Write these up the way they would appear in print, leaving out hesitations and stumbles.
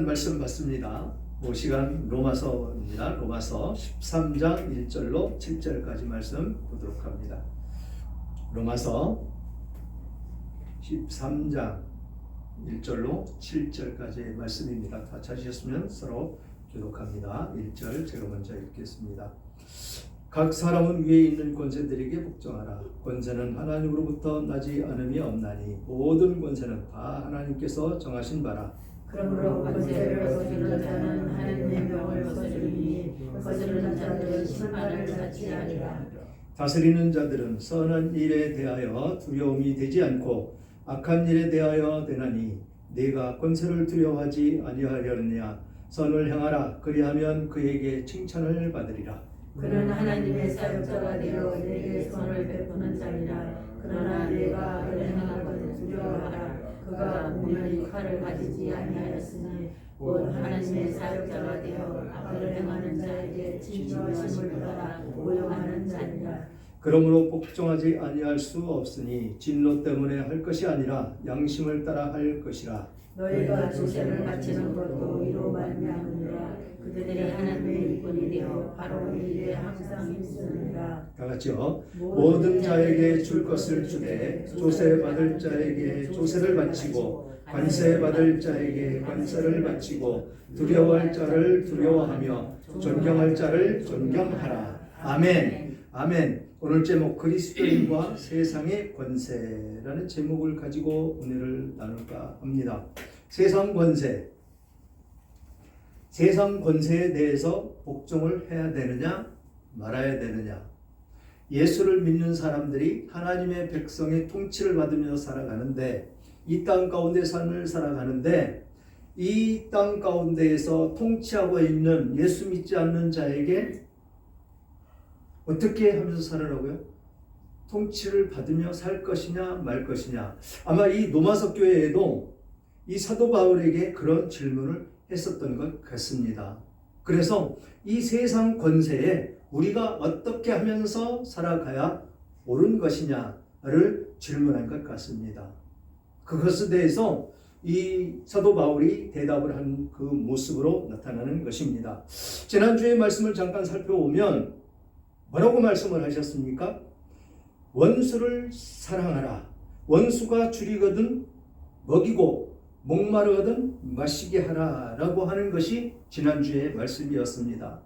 말씀 받습니다. 시간 로마서입니다. 로마서 13장 1절로 7절까지 말씀 보도록 합니다. 로마서 13장 1절로 7절까지의 말씀입니다. 다 찾으셨으면 서로 교독합니다. 1절 제가 먼저 읽겠습니다. 각 사람은 위에 있는 권세들에게 복종하라. 권세는 하나님으로부터 나지 않음이 없나니 모든 권세는 다 하나님께서 정하신 바라. 그러므로 권세를 거스르는 자는 하나님의 명을 거스르니 거스르는 자들은 심판을 받지 아니라. 다스리는 자들은 선한 일에 대하여 두려움이 되지 않고 악한 일에 대하여 되나니 네가 권세를 두려워하지 아니하려느냐. 선을 행하라. 그리하면 그에게 칭찬을 받으리라. 그는 하나님의 사역자가 되어 내게 선을 베푸는 자니라. 그러나 네가 악을 행하는 것을 두려워하라. 그가 공연히 칼을 가지지 아니하였으니 곧 하나님의 사역자가 되어 악을 행하는 자에게 진노하심을 받아 모욕하는 자니라. 그러므로 복종하지 아니할 수 없으니 진노 때문에 할 것이 아니라 양심을 따라 할 것이라. 너희가 조세를 바치는 것도 이로 말미암으니라. 그들이 하나님의 일꾼이 되어 바로 이 일에 항상 힘쓰느니라. 다 같이요. 모든 자에게 줄 것을 주되 조세 받을 자에게 조세를 바치고 관세 받을 자에게 관세를 바치고 두려워할 자를 두려워하며 존경할 자를 존경하라. 아멘. 아멘. 오늘 제목 그리스도인과 세상의 권세라는 제목을 가지고 은혜를 나눌까 합니다. 세상 권세. 세상 권세에 대해서 복종을 해야 되느냐 말아야 되느냐. 예수를 믿는 사람들이 하나님의 백성의 통치를 받으며 살아가는데 이 땅 가운데 삶을 살아가는데 이 땅 가운데에서 통치하고 있는 예수 믿지 않는 자에게 어떻게 하면서 살으라고요? 통치를 받으며 살 것이냐 말 것이냐. 아마 이 노마석 교회에도 이 사도 바울에게 그런 질문을 했었던 것 같습니다. 그래서 이 세상 권세에 우리가 어떻게 하면서 살아가야 옳은 것이냐를 질문한 것 같습니다. 그것에 대해서 이 사도 바울이 대답을 한 그 모습으로 나타나는 것입니다. 지난주의 말씀을 잠깐 살펴보면 뭐라고 말씀을 하셨습니까? 원수를 사랑하라. 원수가 줄이거든 먹이고 목마르거든 마시게 하라 라고 하는 것이 지난주의 말씀이었습니다.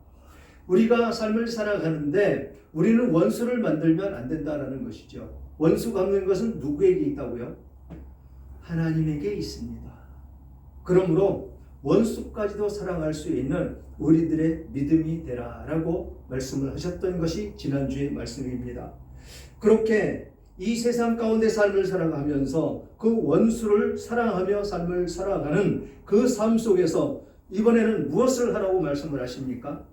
우리가 삶을 살아가는데 우리는 원수를 만들면 안 된다라는 것이죠. 원수 갚는 것은 누구에게 있다고요? 하나님에게 있습니다. 그러므로 원수까지도 사랑할 수 있는 우리들의 믿음이 되라 라고 말씀을 하셨던 것이 지난주의 말씀입니다. 그렇게 이 세상 가운데 삶을 살아가면서 그 원수를 사랑하며 삶을 살아가는 그 삶 속에서 이번에는 무엇을 하라고 말씀을 하십니까?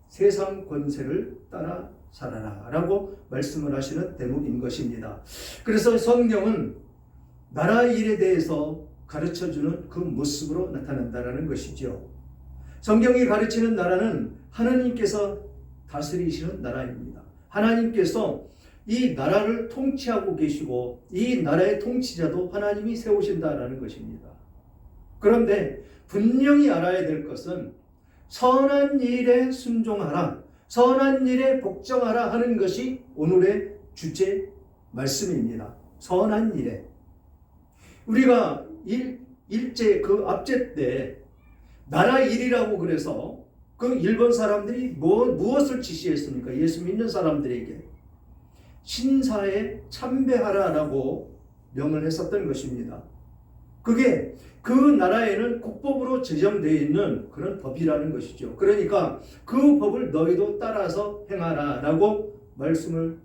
세상 권세를 따라 살아라 라고 말씀을 하시는 대목인 것입니다. 그래서 성경은 나라 일에 대해서 가르쳐주는 그 모습으로 나타난다는 것이죠. 성경이 가르치는 나라는 하나님께서 다스리시는 나라입니다. 하나님께서 이 나라를 통치하고 계시고 이 나라의 통치자도 하나님이 세우신다라는 것입니다. 그런데 분명히 알아야 될 것은 선한 일에 순종하라, 선한 일에 복종하라 하는 것이 오늘의 주제 말씀입니다. 선한 일에. 우리가 일제 그 압제 때 나라 일이라고 그래서 그 일본 사람들이 무엇을 지시했습니까? 예수 믿는 사람들에게 신사에 참배하라라고 명을 했었던 것입니다. 그게 그 나라에는 국법으로 제정되어 있는 그런 법이라는 것이죠. 그러니까 그 법을 너희도 따라서 행하라라고 말씀을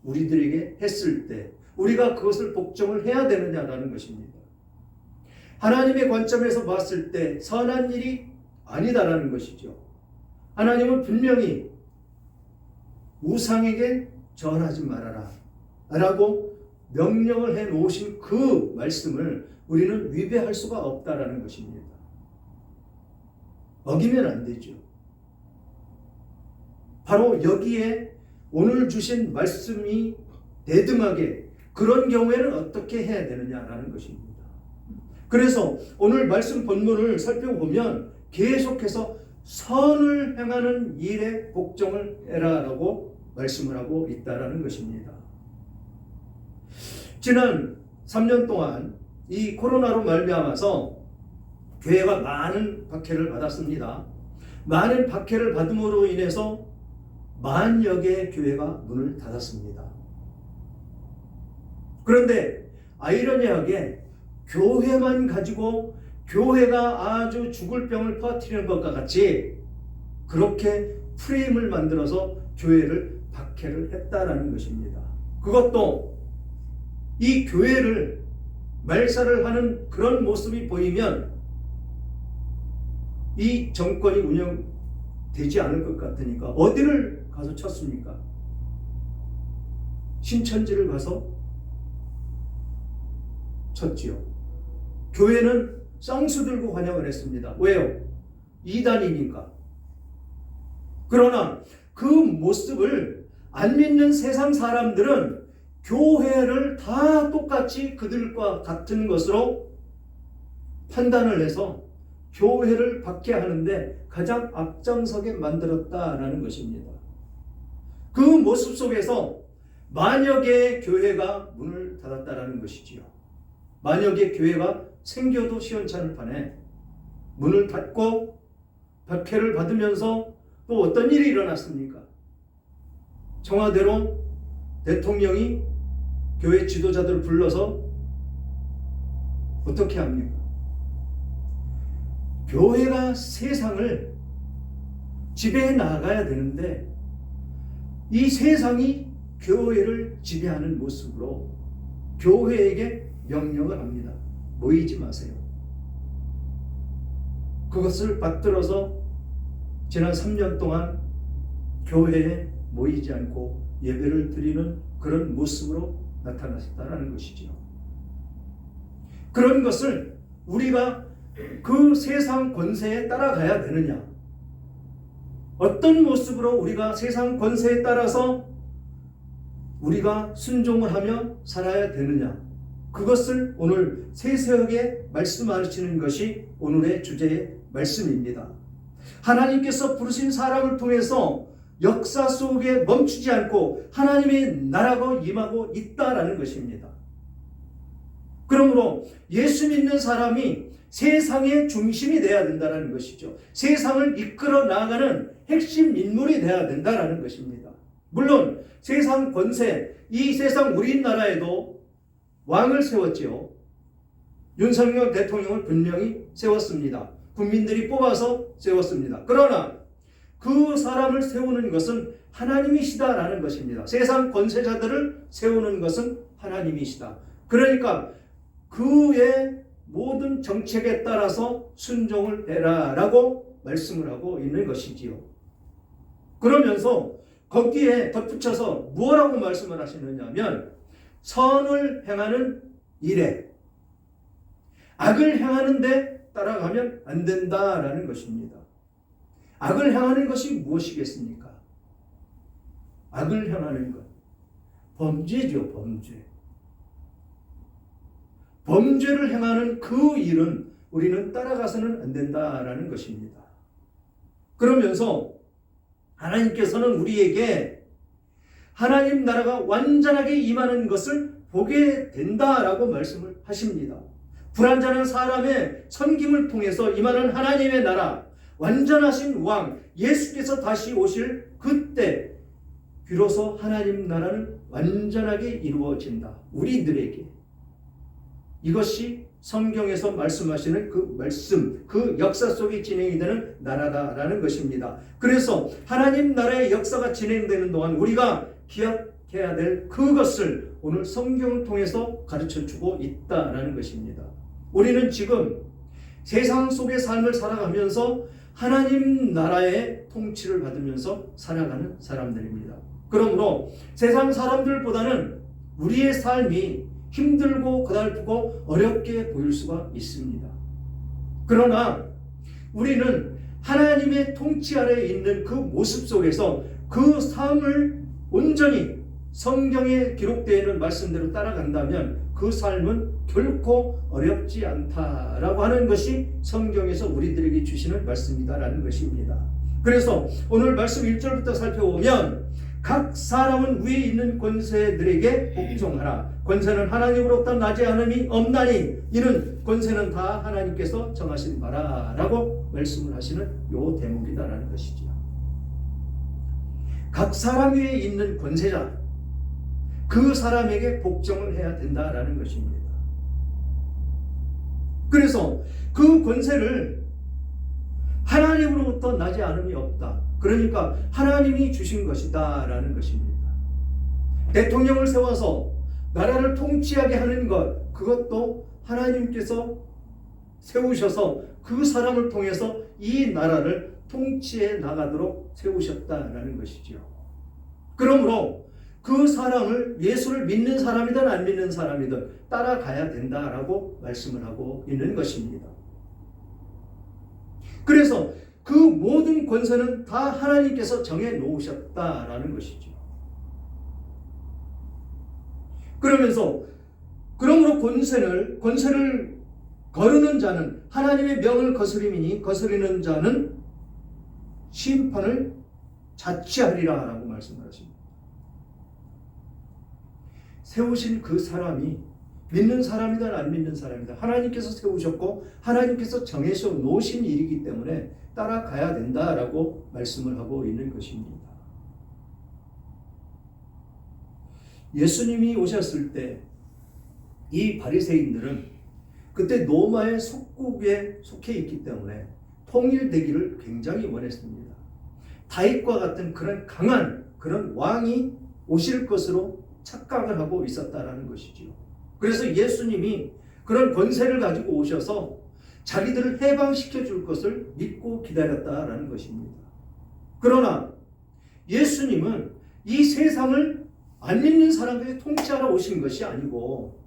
우리들에게 했을 때 우리가 그것을 복종을 해야 되느냐라는 것입니다. 하나님의 관점에서 봤을 때 선한 일이 아니다라는 것이죠. 하나님은 분명히 우상에게 절하지 말아라 라고 명령을 해 놓으신 그 말씀을 우리는 위배할 수가 없다라는 것입니다. 어기면 안 되죠. 바로 여기에 오늘 주신 말씀이 대등하게 그런 경우에는 어떻게 해야 되느냐라는 것입니다. 그래서 오늘 말씀 본문을 살펴보면 계속해서 선을 행하는 일에 복종을 해라라고 말씀을 하고 있다라는 것입니다. 지난 3년 동안 이 코로나로 말미암아서 교회가 많은 박해를 받았습니다. 많은 박해를 받음으로 인해서 만여 개의 교회가 문을 닫았습니다. 그런데 아이러니하게 교회만 가지고 교회가 아주 죽을 병을 퍼뜨리는 것과 같이 그렇게 프레임을 만들어서 교회를 박해를 했다라는 것입니다. 그것도 이 교회를 말살을 하는 그런 모습이 보이면 이 정권이 운영되지 않을 것 같으니까 어디를 가서 쳤습니까? 신천지를 가서 쳤지요. 교회는 쌍수 들고 환영을 했습니다. 왜요? 이단이니까. 그러나 그 모습을 안 믿는 세상 사람들은 교회를 다 똑같이 그들과 같은 것으로 판단을 해서 교회를 박해하는데 가장 앞장서게 만들었다라는 것입니다. 그 모습 속에서 만여 개의 교회가 문을 닫았다라는 것이지요. 만여 개의 교회가 생겨도 시원찮을 판에 문을 닫고 박해를 받으면서 또 어떤 일이 일어났습니까? 청와대로 대통령이 교회 지도자들을 불러서 어떻게 합니까? 교회가 세상을 지배해 나가야 되는데 이 세상이 교회를 지배하는 모습으로 교회에게 명령을 합니다. 모이지 마세요. 그것을 받들어서 지난 3년 동안 교회에 모이지 않고 예배를 드리는 그런 모습으로 나타났다는 것이지요. 그런 것을 우리가 그 세상 권세에 따라가야 되느냐? 어떤 모습으로 우리가 세상 권세에 따라서 우리가 순종을 하며 살아야 되느냐? 그것을 오늘 세세하게 말씀하시는 것이 오늘의 주제의 말씀입니다. 하나님께서 부르신 사람을 통해서 역사 속에 멈추지 않고 하나님의 나라가 임하고 있다라는 것입니다. 그러므로 예수 믿는 사람이 세상의 중심이 되어야 된다는 것이죠. 세상을 이끌어 나가는 핵심 인물이 되어야 된다는 것입니다. 물론 세상 권세, 이 세상 우리나라에도 왕을 세웠지요. 윤석열 대통령을 분명히 세웠습니다. 국민들이 뽑아서 세웠습니다. 그러나 그 사람을 세우는 것은 하나님이시다라는 것입니다. 세상 권세자들을 세우는 것은 하나님이시다. 그러니까 그의 모든 정책에 따라서 순종을 해라라고 말씀을 하고 있는 것이지요. 그러면서 거기에 덧붙여서 뭐라고 말씀을 하시느냐면 선을 행하는 일에 악을 행하는데 따라가면 안 된다라는 것입니다. 악을 행하는 것이 무엇이겠습니까? 악을 행하는 것, 범죄죠. 범죄를 행하는 그 일은 우리는 따라가서는 안 된다라는 것입니다. 그러면서 하나님께서는 우리에게 하나님 나라가 완전하게 임하는 것을 보게 된다라고 말씀을 하십니다. 불완전한 사람의 섬김을 통해서 임하는 하나님의 나라, 완전하신 왕 예수께서 다시 오실 그때 비로소 하나님 나라는 완전하게 이루어진다. 우리들에게. 이것이 성경에서 말씀하시는 그 말씀, 그 역사 속에 진행이 되는 나라다라는 것입니다. 그래서 하나님 나라의 역사가 진행되는 동안 우리가 기억해야 될 그것을 오늘 성경을 통해서 가르쳐주고 있다라는 것입니다. 우리는 지금 세상 속의 삶을 살아가면서 하나님 나라의 통치를 받으면서 살아가는 사람들입니다. 그러므로 세상 사람들보다는 우리의 삶이 힘들고 고달프고 어렵게 보일 수가 있습니다. 그러나 우리는 하나님의 통치 아래에 있는 그 모습 속에서 그 삶을 온전히 성경에 기록되어 있는 말씀대로 따라간다면 그 삶은 결코 어렵지 않다라고 하는 것이 성경에서 우리들에게 주시는 말씀이다라는 것입니다. 그래서 오늘 말씀 1절부터 살펴보면 각 사람은 위에 있는 권세들에게 복종하라. 권세는 하나님으로부터 나지 않음이 없나니 이는 권세는 다 하나님께서 정하신 바라 라고 말씀을 하시는 요 대목이다라는 것이지요. 각 사람 위에 있는 권세자, 그 사람에게 복종을 해야 된다라는 것입니다. 그래서 그 권세를 하나님으로부터 나지 않음이 없다. 그러니까 하나님이 주신 것이다 라는 것입니다. 대통령을 세워서 나라를 통치하게 하는 것, 그것도 하나님께서 세우셔서 그 사람을 통해서 이 나라를 통치해 나가도록 세우셨다라는 것이죠. 그러므로 그 사람을, 예수를 믿는 사람이든 안 믿는 사람이든 따라가야 된다라고 말씀을 하고 있는 것입니다. 그래서 그 모든 권세는 다 하나님께서 정해 놓으셨다라는 것이죠. 그러므로 권세를 거르는 자는 하나님의 명을 거스림이니 거스리는 자는 심판을 자취하리라 라고 말씀하십니다. 세우신 그 사람이 믿는 사람이든 안 믿는 사람이든 하나님께서 세우셨고 하나님께서 정해서 놓으신 일이기 때문에 따라가야 된다라고 말씀을 하고 있는 것입니다. 예수님이 오셨을 때 이 바리새인들은 그때 로마의 속국에 속해 있기 때문에 통일되기를 굉장히 원했습니다. 다윗과 같은 그런 강한 그런 왕이 오실 것으로 착각을 하고 있었다라는 것이지요. 그래서 예수님이 그런 권세를 가지고 오셔서 자기들을 해방시켜 줄 것을 믿고 기다렸다라는 것입니다. 그러나 예수님은 이 세상을 안 믿는 사람들이 통치하러 오신 것이 아니고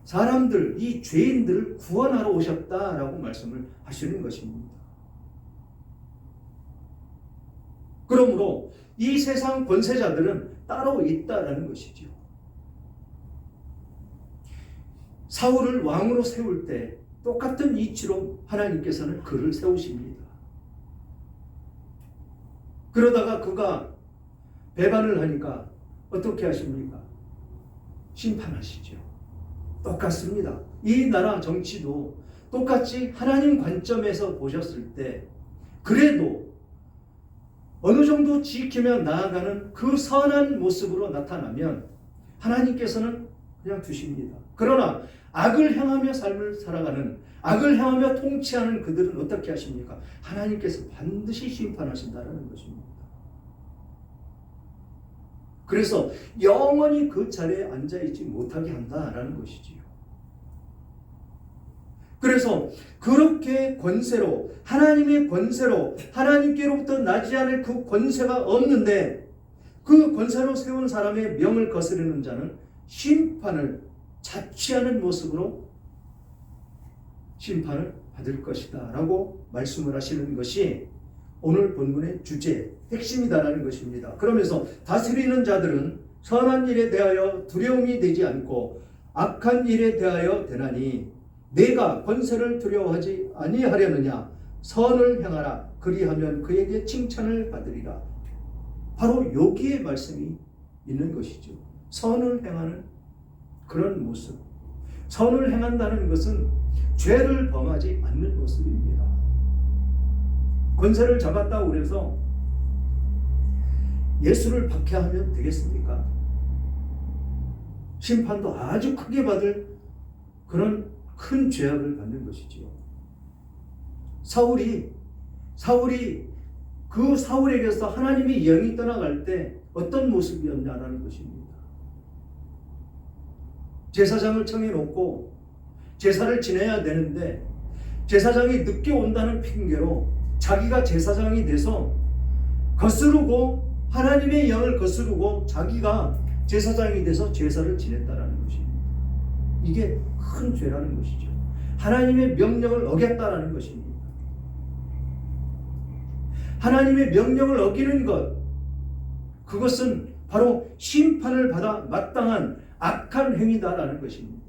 사람들, 이 죄인들을 구원하러 오셨다라고 말씀을 하시는 것입니다. 그러므로 이 세상 권세자들은 따로 있다라는 것이죠. 사울을 왕으로 세울 때 똑같은 이치로 하나님께서는 그를 세우십니다. 그러다가 그가 배반을 하니까 어떻게 하십니까? 심판하시죠. 똑같습니다. 이 나라 정치도 똑같이 하나님 관점에서 보셨을 때 그래도 어느 정도 지키며 나아가는 그 선한 모습으로 나타나면 하나님께서는 그냥 두십니다. 그러나 악을 향하며 삶을 살아가는, 악을 향하며 통치하는 그들은 어떻게 하십니까? 하나님께서 반드시 심판하신다는 것입니다. 그래서 영원히 그 자리에 앉아있지 못하게 한다라는 것이지요. 그래서 그렇게 권세로, 하나님의 권세로, 하나님께로부터 나지 않을 그 권세가 없는데 그 권세로 세운 사람의 명을 거스르는 자는 심판을 자취하는 모습으로 심판을 받을 것이다 라고 말씀을 하시는 것이 오늘 본문의 주제, 핵심이다라는 것입니다. 그러면서 다스리는 자들은 선한 일에 대하여 두려움이 되지 않고 악한 일에 대하여 되나니 내가 권세를 두려워하지 아니하려느냐? 선을 행하라. 그리하면 그에게 칭찬을 받으리라. 바로 여기에 말씀이 있는 것이죠. 선을 행하는 그런 모습. 선을 행한다는 것은 죄를 범하지 않는 모습입니다. 권세를 잡았다고 그래서 예수를 박해하면 되겠습니까? 심판도 아주 크게 받을 그런 큰 죄악을 받는 것이지요. 사울이 그 사울에게서 하나님의 영이 떠나갈 때 어떤 모습이었냐라는 것입니다. 제사장을 청해놓고 제사를 지내야 되는데 제사장이 늦게 온다는 핑계로 자기가 제사장이 돼서 거스르고 하나님의 영을 거스르고 자기가 제사장이 돼서 제사를 지냈다라는 것입니다. 이게 큰 죄라는 것이죠. 하나님의 명령을 어겼다라는 것입니다. 하나님의 명령을 어기는 것, 그것은 바로 심판을 받아 마땅한 악한 행위다라는 것입니다.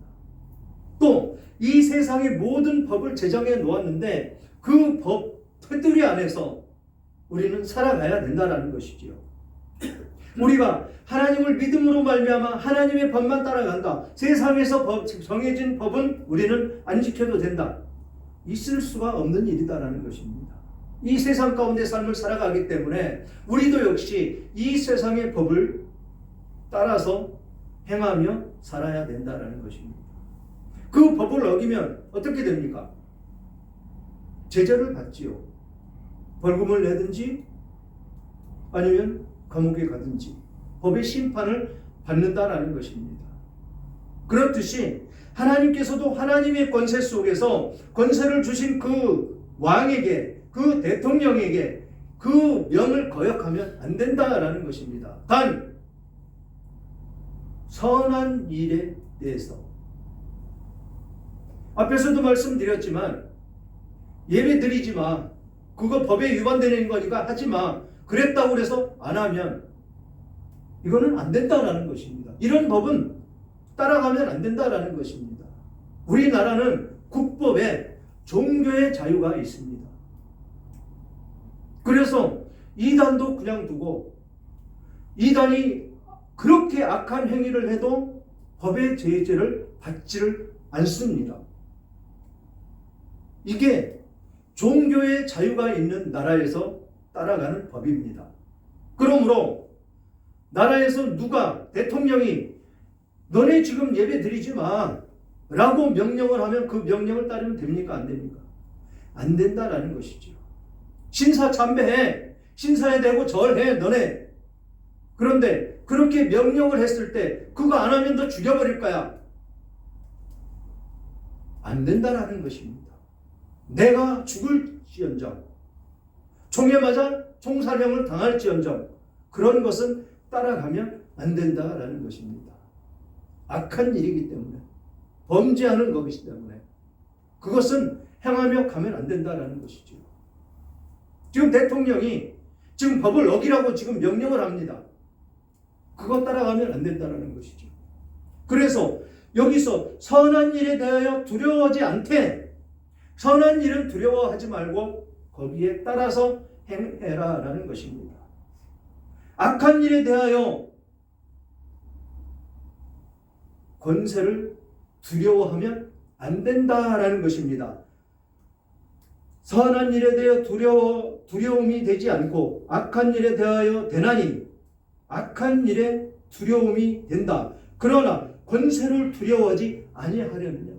또 이 세상의 모든 법을 제정해 놓았는데 그 법 테두리 안에서 우리는 살아가야 된다라는 것이지요. 우리가 하나님을 믿음으로 말미암아 하나님의 법만 따라간다. 세상에서 정해진 법은 우리는 안 지켜도 된다. 있을 수가 없는 일이다라는 것입니다. 이 세상 가운데 삶을 살아가기 때문에 우리도 역시 이 세상의 법을 따라서 행하며 살아야 된다라는 것입니다. 그 법을 어기면 어떻게 됩니까? 제재를 받지요. 벌금을 내든지 아니면 감옥에 가든지 법의 심판을 받는다라는 것입니다. 그렇듯이 하나님께서도 하나님의 권세 속에서 권세를 주신 그 왕에게, 그 대통령에게 그 명을 거역하면 안 된다라는 것입니다. 단 선한 일에 대해서 앞에서도 말씀드렸지만 예배 드리지 마. 그거 법에 위반되는 거니까 하지 마. 그랬다고 해서 안 하면 이거는 안 된다라는 것입니다. 이런 법은 따라가면 안 된다라는 것입니다. 우리나라는 국법에 종교의 자유가 있습니다. 그래서 이단도 그냥 두고 이단이 그렇게 악한 행위를 해도 법의 제재를 받지를 않습니다. 이게 종교의 자유가 있는 나라에서 따라가는 법입니다. 그러므로 나라에서 누가 대통령이 너네 지금 예배 드리지 마 라고 명령을 하면 그 명령을 따르면 됩니까? 안 됩니까? 안 된다라는 것이죠. 신사 참배해. 신사에 대고 절해 너네. 그런데 그렇게 명령을 했을 때 그거 안 하면 너 죽여버릴 거야. 안 된다라는 것입니다. 내가 죽을지언정 총에 맞아 총살형을 당할지언정 그런 것은 따라가면 안 된다라는 것입니다. 악한 일이기 때문에 범죄하는 것이기 때문에 그것은 행하며 가면 안 된다라는 것이죠. 지금 대통령이 지금 법을 어기라고 지금 명령을 합니다. 그거 따라가면 안 된다라는 것이죠. 그래서 여기서 선한 일에 대하여 두려워하지 않되 선한 일은 두려워하지 말고 거기에 따라서 행해라라는 것입니다. 악한 일에 대하여 권세를 두려워하면 안 된다라는 것입니다. 선한 일에 대하여 두려움이 되지 않고 악한 일에 대하여 되나니 악한 일에 두려움이 된다. 그러나 권세를 두려워하지 아니하려느냐.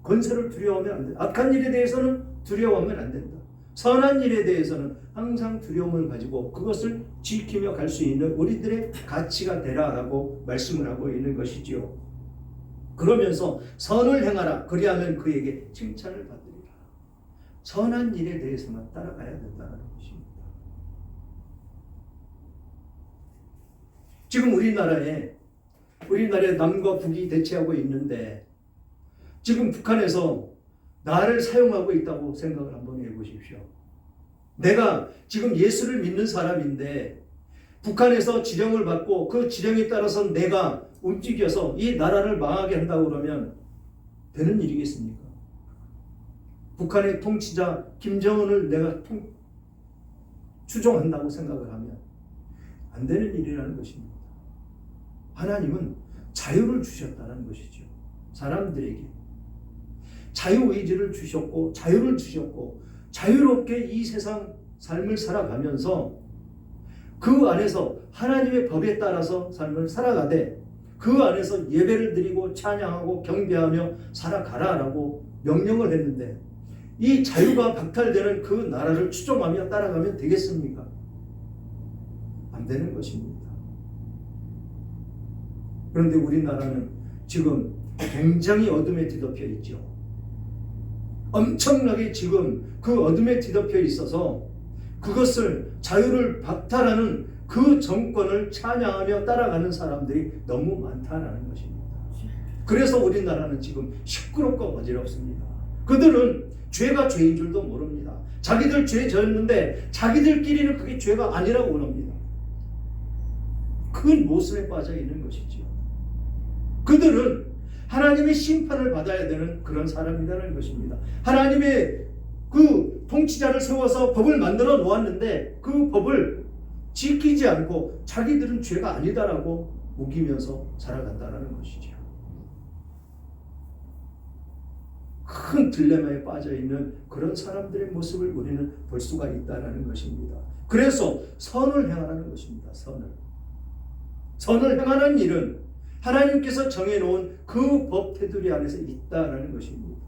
권세를 두려워하면 안 된다. 악한 일에 대해서는 두려워하면 안 된다. 선한 일에 대해서는 항상 두려움을 가지고 그것을 지키며 갈 수 있는 우리들의 가치가 되라라고 말씀을 하고 있는 것이지요. 그러면서 선을 행하라. 그리하면 그에게 칭찬을 받으리라. 선한 일에 대해서만 따라가야 된다는 것입니다. 지금 우리나라에 남과 북이 대치하고 있는데 지금 북한에서 나를 사용하고 있다고 생각을 한번 해보십시오. 내가 지금 예수를 믿는 사람인데 북한에서 지령을 받고 그 지령에 따라서 내가 움직여서 이 나라를 망하게 한다고 그러면 되는 일이겠습니까? 북한의 통치자 김정은을 내가 추종한다고 생각을 하면 안 되는 일이라는 것입니다. 하나님은 자유를 주셨다는 것이죠. 사람들에게 자유의지를 주셨고 자유를 주셨고 자유롭게 이 세상 삶을 살아가면서 그 안에서 하나님의 법에 따라서 삶을 살아가되 그 안에서 예배를 드리고 찬양하고 경배하며 살아가라라고 명령을 했는데 이 자유가 박탈되는 그 나라를 추종하며 따라가면 되겠습니까? 안 되는 것입니다. 그런데 우리나라는 지금 굉장히 어둠에 뒤덮여 있죠. 엄청나게 지금 그 어둠에 뒤덮여 있어서 그것을 자유를 박탈하는 그 정권을 찬양하며 따라가는 사람들이 너무 많다라는 것입니다. 그래서 우리나라는 지금 시끄럽고 어지럽습니다. 그들은 죄가 죄인 줄도 모릅니다. 자기들 죄 졌는데 자기들끼리는 그게 죄가 아니라고 그럽니다. 그 모습에 빠져 있는 것이죠. 그들은 하나님의 심판을 받아야 되는 그런 사람이라는 것입니다. 하나님의 그 통치자를 세워서 법을 만들어 놓았는데 그 법을 지키지 않고 자기들은 죄가 아니다라고 우기면서 살아간다는 것이죠. 큰 딜레마에 빠져 있는 그런 사람들의 모습을 우리는 볼 수가 있다는 것입니다. 그래서 선을 행하라는 것입니다. 선을 행하는 일은 하나님께서 정해놓은 그 법 테두리 안에서 있다는 것입니다.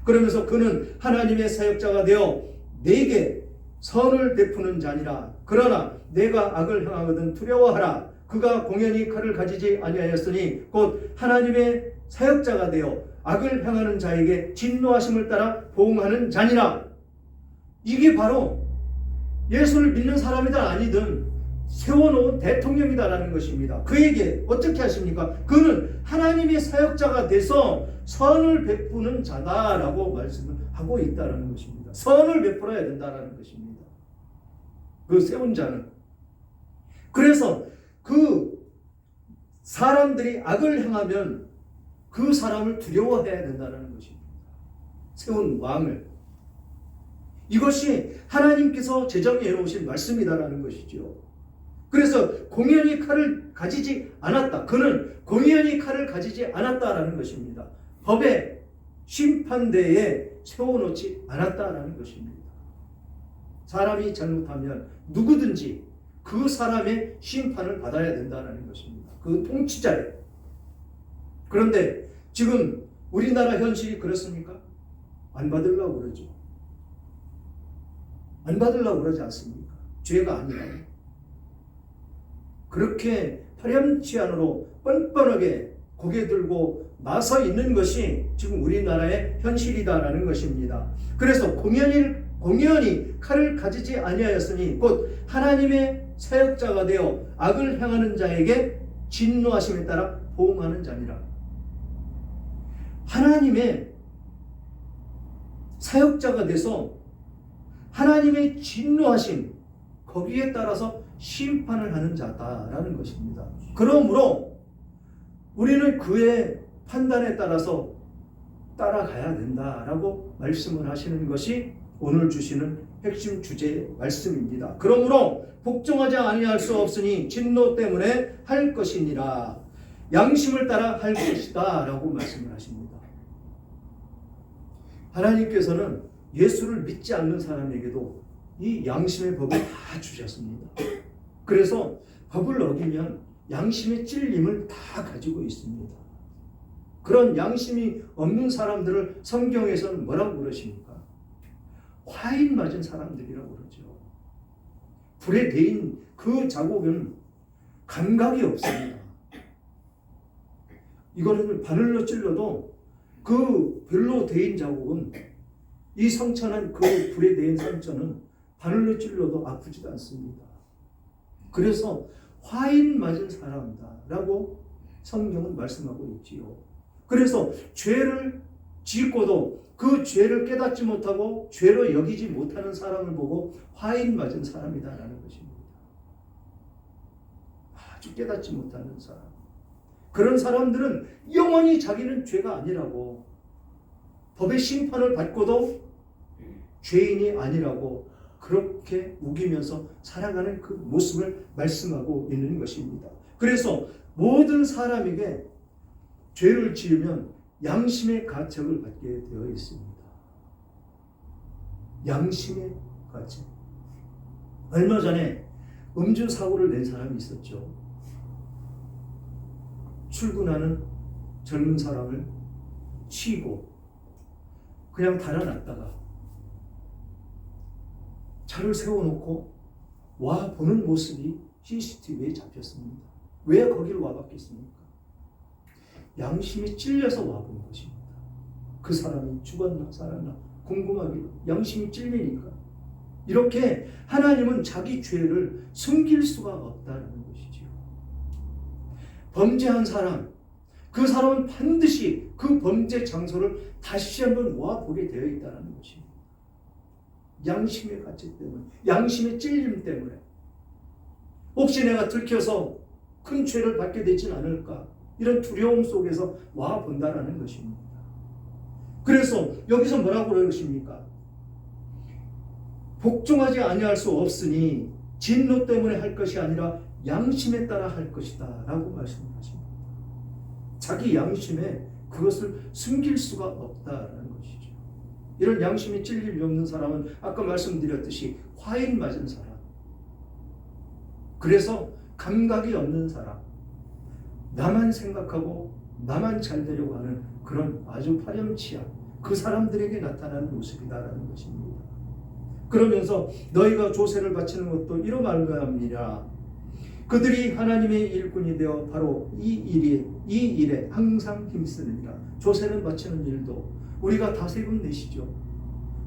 그러면서 그는 하나님의 사역자가 되어 내게 선을 베푸는 자니라. 그러나 내가 악을 행하거든 두려워하라. 그가 공연히 칼을 가지지 아니하였으니 곧 하나님의 사역자가 되어 악을 행하는 자에게 진노하심을 따라 보응하는 자니라. 이게 바로 예수를 믿는 사람이든 아니든 세워놓은 대통령이다라는 것입니다. 그에게 어떻게 하십니까? 그는 하나님의 사역자가 돼서 선을 베푸는 자다라고 말씀을 하고 있다는 것입니다. 선을 베풀어야 된다는 것입니다. 그 세운 자는. 그래서 그 사람들이 악을 행하면 그 사람을 두려워해야 된다는 것입니다. 세운 왕을. 이것이 하나님께서 제정해 놓으신 말씀이다라는 것이죠. 그래서 공연히 칼을 가지지 않았다. 그는 공연히 칼을 가지지 않았다라는 것입니다. 법의 심판대에 세워놓지 않았다라는 것입니다. 사람이 잘못하면 누구든지 그 사람의 심판을 받아야 된다는 것입니다. 그 통치자의. 그런데 지금 우리나라 현실이 그렇습니까? 안 받으려고 그러죠. 안 받으려고 그러지 않습니까? 죄가 아니라. 그렇게 파렴치한으로 뻔뻔하게 고개 들고 나서 있는 것이 지금 우리나라의 현실이다라는 것입니다. 그래서 공연히 칼을 가지지 아니하였으니 곧 하나님의 사역자가 되어 악을 행하는 자에게 진노하심에 따라 보응하는 자니라. 하나님의 사역자가 돼서 하나님의 진노하심 거기에 따라서 심판을 하는 자다라는 것입니다. 그러므로 우리는 그의 판단에 따라서 따라가야 된다라고 말씀을 하시는 것이 오늘 주시는 핵심 주제의 말씀입니다. 그러므로 복종하지 아니할 수 없으니 진노 때문에 할 것이니라. 양심을 따라 할 것이다 라고 말씀을 하십니다. 하나님께서는 예수를 믿지 않는 사람에게도 이 양심의 법을 다 주셨습니다. 그래서 법을 어기면 양심의 찔림을 다 가지고 있습니다. 그런 양심이 없는 사람들을 성경에서는 뭐라고 그러십니까? 화인 맞은 사람들이라고 그러죠. 불에 데인 그 자국은 감각이 없습니다. 이거를 바늘로 찔러도 그 별로 데인 자국은 이 상처는 그 불에 데인 상처는 바늘로 찔러도 아프지도 않습니다. 그래서 화인 맞은 사람이다라고 성경은 말씀하고 있지요. 그래서 죄를 짓고도 그 죄를 깨닫지 못하고 죄로 여기지 못하는 사람을 보고 화인 맞은 사람이다라는 것입니다. 아주 깨닫지 못하는 사람. 그런 사람들은 영원히 자기는 죄가 아니라고, 법의 심판을 받고도 죄인이 아니라고 그렇게 우기면서 살아가는 그 모습을 말씀하고 있는 것입니다. 그래서 모든 사람에게 죄를 지으면 양심의 가책을 받게 되어 있습니다. 양심의 가책. 얼마 전에 음주 사고를 낸 사람이 있었죠. 출근하는 젊은 사람을 치고 그냥 달아났다가 차를 세워놓고 와 보는 모습이 CCTV에 잡혔습니다. 왜 거기를 와봤겠습니까? 양심이 찔려서 와본 것입니다. 그 사람이 죽었나 살았나 궁금하기로 양심이 찔리니까. 이렇게 하나님은 자기 죄를 숨길 수가 없다는 것이지요. 범죄한 사람, 그 사람은 반드시 그 범죄 장소를 다시 한번 와보게 되어 있다는 것입니다. 양심의 가책 때문에, 양심의 찔림 때문에. 혹시 내가 들켜서 큰 죄를 받게 되진 않을까? 이런 두려움 속에서 와 본다라는 것입니다. 그래서 여기서 뭐라고 그러십니까? 복종하지 아니할 수 없으니 진노 때문에 할 것이 아니라 양심에 따라 할 것이다 라고 말씀하십니다. 자기 양심에 그것을 숨길 수가 없다라는 것이죠. 이런 양심이 찔릴 없는 사람은 아까 말씀드렸듯이 화인 맞은 사람, 그래서 감각이 없는 사람, 나만 생각하고 나만 잘 되려고 하는 그런 아주 파렴치한 그 사람들에게 나타나는 모습이다라는 것입니다. 그러면서 너희가 조세를 바치는 것도 이로 말미암니라. 그들이 하나님의 일꾼이 되어 바로 이 일에 항상 힘쓰느니라. 조세를 바치는 일도 우리가 다 세금 내시죠.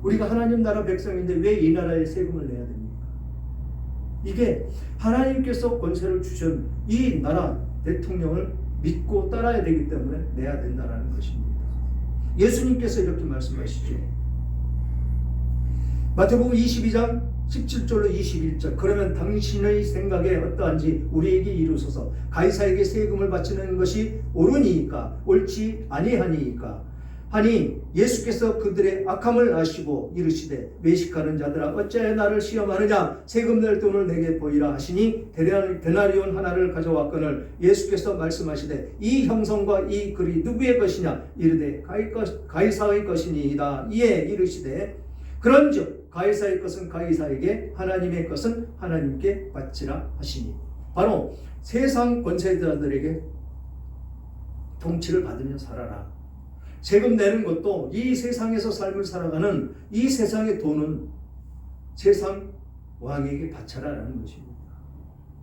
우리가 하나님 나라 백성인데 왜 이 나라에 세금을 내야 됩니까? 이게 하나님께서 권세를 주신 이 나라 대통령을 믿고 따라야 되기 때문에 내야 된다는 것입니다. 예수님께서 이렇게 말씀하시죠. 마태복음 22장 17절로 21절. 그러면 당신의 생각에 어떠한지 우리에게 이루소서. 가이사에게 세금을 바치는 것이 옳으니까 옳지 아니하니까 하니 예수께서 그들의 악함을 아시고 이르시되 외식하는 자들아 어찌하여 나를 시험하느냐. 세금 낼 돈을 내게 보이라 하시니 데나리온 하나를 가져왔거늘 예수께서 말씀하시되 이 형성과 이 글이 누구의 것이냐. 이르되 가이사의 것이니이다. 이에 이르시되 그런즉 가이사의 것은 가이사에게 하나님의 것은 하나님께 바치라 하시니. 바로 세상 권세자들에게 통치를 받으며 살아라. 세금 내는 것도 이 세상에서 삶을 살아가는 이 세상의 돈은 세상 왕에게 바쳐라라는 것입니다.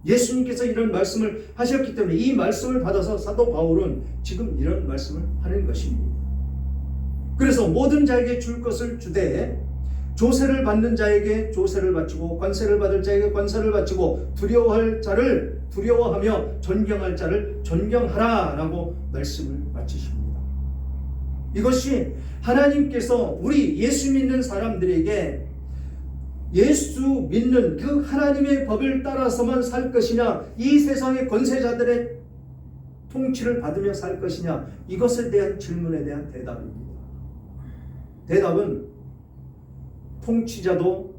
예수님께서 이런 말씀을 하셨기 때문에 이 말씀을 받아서 사도 바울은 지금 이런 말씀을 하는 것입니다. 그래서 모든 자에게 줄 것을 주되 조세를 받는 자에게 조세를 바치고 관세를 받을 자에게 관세를 바치고 두려워할 자를 두려워하며 존경할 자를 존경하라 라고 말씀을 마치십니다. 이것이 하나님께서 우리 예수 믿는 사람들에게 예수 믿는 그 하나님의 법을 따라서만 살 것이냐, 이 세상의 권세자들의 통치를 받으며 살 것이냐, 이것에 대한 질문에 대한 대답입니다. 대답은 통치자도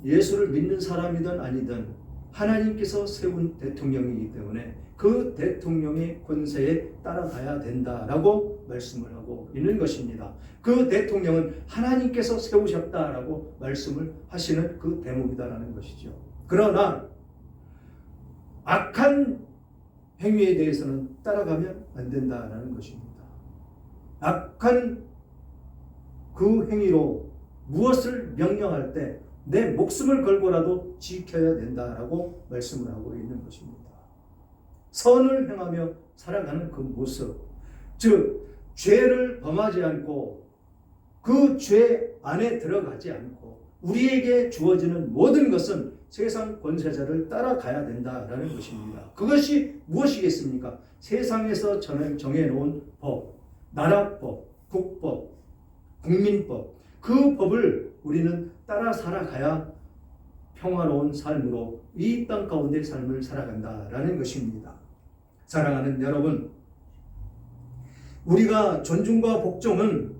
예수를 믿는 사람이든 아니든 하나님께서 세운 대통령이기 때문에 그 대통령의 권세에 따라가야 된다라고 말씀을 하고 있는 것입니다. 그 대통령은 하나님께서 세우셨다라고 말씀을 하시는 그 대목이다라는 것이죠. 그러나 악한 행위에 대해서는 따라가면 안 된다라는 것입니다. 악한 그 행위로 무엇을 명령할 때 내 목숨을 걸고라도 지켜야 된다라고 말씀을 하고 있는 것입니다. 선을 행하며 살아가는 그 모습, 즉 죄를 범하지 않고 그 죄 안에 들어가지 않고 우리에게 주어지는 모든 것은 세상 권세자를 따라가야 된다라는 것입니다. 그것이 무엇이겠습니까? 세상에서 정해놓은 법, 나라법, 국법, 국민법, 그 법을 우리는 따라 살아가야 평화로운 삶으로 이 땅 가운데 삶을 살아간다라는 것입니다. 사랑하는 여러분, 우리가 존중과 복종은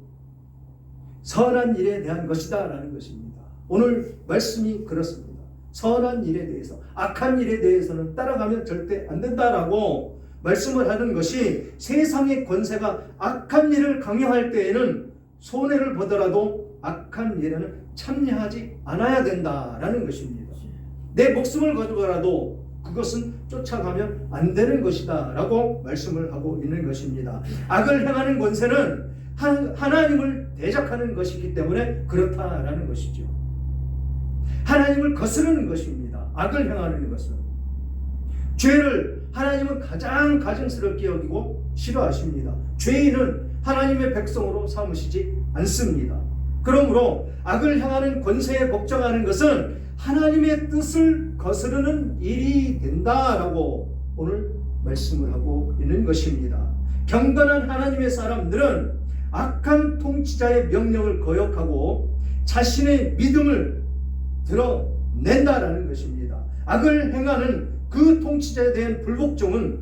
선한 일에 대한 것이다 라는 것입니다. 오늘 말씀이 그렇습니다. 선한 일에 대해서, 악한 일에 대해서는 따라가면 절대 안 된다라고 말씀을 하는 것이, 세상의 권세가 악한 일을 강요할 때에는 손해를 보더라도 악한 일에는 참여하지 않아야 된다라는 것입니다. 내 목숨을 거두더라도 그것은 쫓아가면 안 되는 것이다 라고 말씀을 하고 있는 것입니다. 악을 행하는 권세는 하나님을 대적하는 것이기 때문에 그렇다라는 것이죠. 하나님을 거스르는 것입니다. 악을 행하는 것은. 죄를 하나님은 가장 가증스럽게 여기고 싫어하십니다. 죄인은 하나님의 백성으로 삼으시지 않습니다. 그러므로 악을 향하는 권세에 복종하는 것은 하나님의 뜻을 거스르는 일이 된다라고 오늘 말씀을 하고 있는 것입니다. 경건한 하나님의 사람들은 악한 통치자의 명령을 거역하고 자신의 믿음을 드러낸다라는 것입니다. 악을 행하는 그 통치자에 대한 불복종은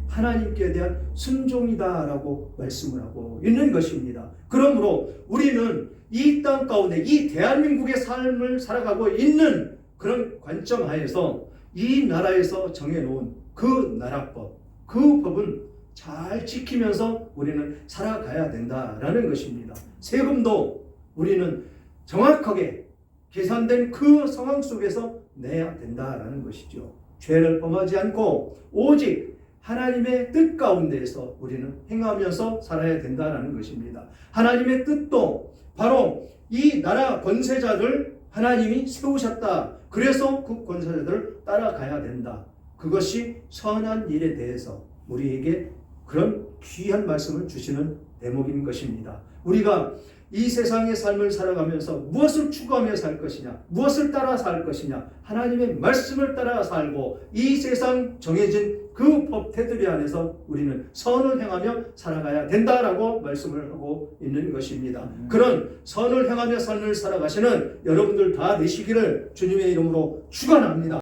하나님께 대한 순종이다라고 말씀을 하고 있는 것입니다. 그러므로 우리는 이 땅 가운데 이 대한민국의 삶을 살아가고 있는 그런 관점 하에서 이 나라에서 정해놓은 그 나라법, 그 법은 잘 지키면서 우리는 살아가야 된다라는 것입니다. 세금도 우리는 정확하게 계산된 그 상황 속에서 내야 된다라는 것이죠. 죄를 범하지 않고 오직 하나님의 뜻 가운데에서 우리는 행하면서 살아야 된다라는 것입니다. 하나님의 뜻도 바로 이 나라 권세자를 하나님이 세우셨다. 그래서 그 권세자들을 따라가야 된다. 그것이 선한 일에 대해서 우리에게 그런 귀한 말씀을 주시는 대목인 것입니다. 우리가 이 세상의 삶을 살아가면서 무엇을 추구하며 살 것이냐, 무엇을 따라 살 것이냐, 하나님의 말씀을 따라 살고 이 세상 정해진 그 법 테두리 안에서 우리는 선을 행하며 살아가야 된다라고 말씀을 하고 있는 것입니다. 그런 선을 행하며 삶을 살아가시는 여러분들 다 되시기를 주님의 이름으로 축원합니다.